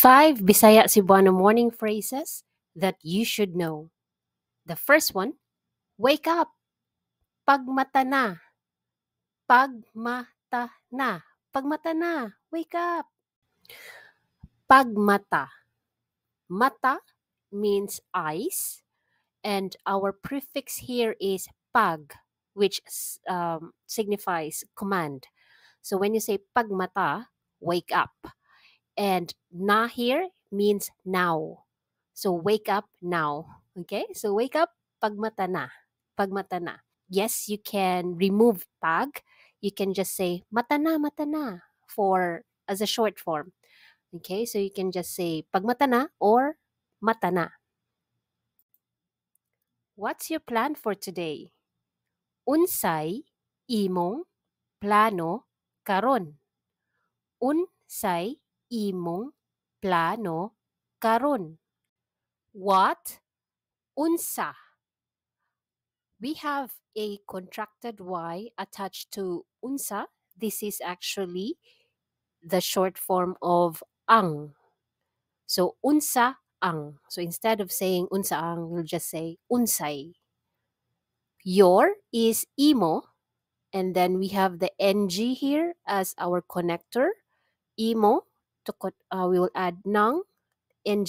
5 Bisaya Cebuano morning phrases that you should know. The first one, wake up. Pagmata na. Pagmata na. Pagmata na. Wake up. Pagmata. Mata means eyes, and our prefix here is pag, which signifies command. So when you say pagmata, wake up. And na here means now. So wake up now. Okay? So wake up, pagmata na. Pagmata na. Yes, you can remove pag. You can just say mata na for as a short form. Okay? So you can just say pagmata na or mata na. What's your plan for today? Unsay imong plano karon? Unsay imong plano karon? What? Unsa. We have a contracted Y attached to unsa. This is actually the short form of ang. So unsa ang. So instead of saying unsa ang, we'll just say unsay. Your is imo, and then we have the ng here as our connector. Imo, we will add nang, ng,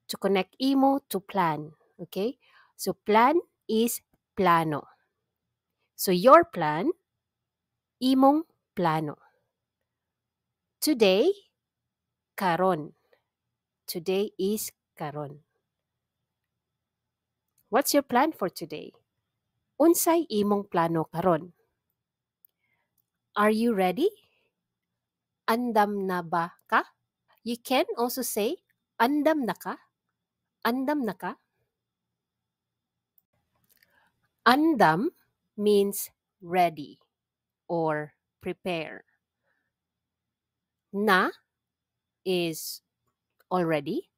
to connect imo to plan. Okay? So plan is plano. So your plan, imong plano. Today, karon. Today is karon. What's your plan for today? Unsay imong plano karon? Are you ready? Andam na ba ka? You can also say andam na ka. Andam na ka. Andam means ready or prepare. Na is already.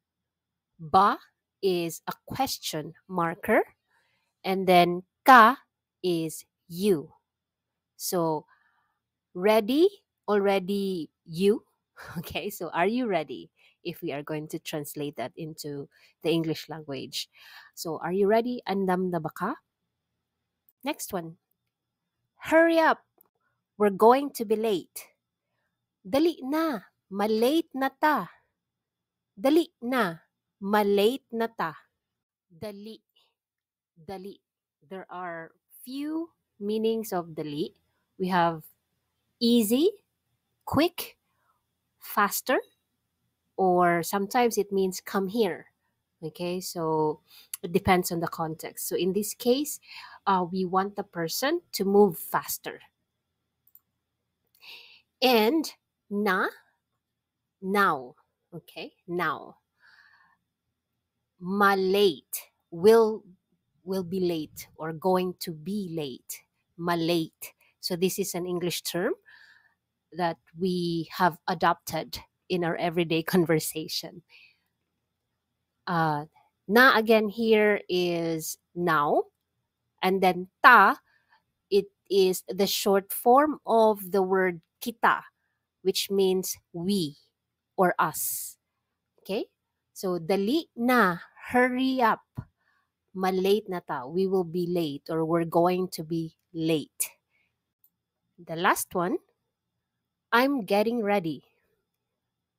Ba is a question marker. And then ka is you. So ready, already you. Okay, so are you ready? If we are going to translate that into the English language. So are you ready? Andam na ba ka? Next one. Hurry up. We're going to be late. Dali na. Malate na ta. Dali na. Malate na ta. Dali. Dali. There are few meanings of dali. We have easy, quick, faster, or sometimes it means come here. Okay, so it depends on the context. So in this case, we want the person to move faster. And na, now. Okay, now. Malate will be late or going to be late. Malate. So this is an English term that we have adopted in our everyday conversation. Na again here is now, and then ta, it is the short form of the word kita, which means we or us. Okay, so dali na, hurry up, malate na ta, we will be late or we're going to be late. The last one, I'm getting ready.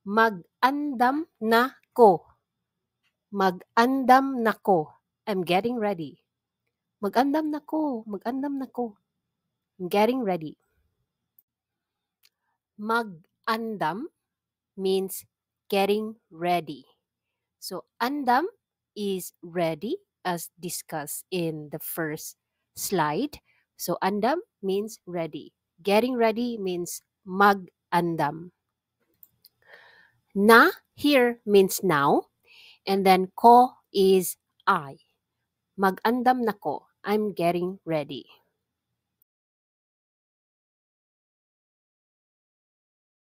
Mag-andam na ko. Mag-andam na ko. I'm getting ready. Mag-andam na ko. Mag-andam na ko. I'm getting ready. Mag-andam means getting ready. So andam is ready as discussed in the first slide. So andam means ready. Getting ready means mag-andam. Na here means now, and then ko is I. Mag-andam na ko. I'm getting ready.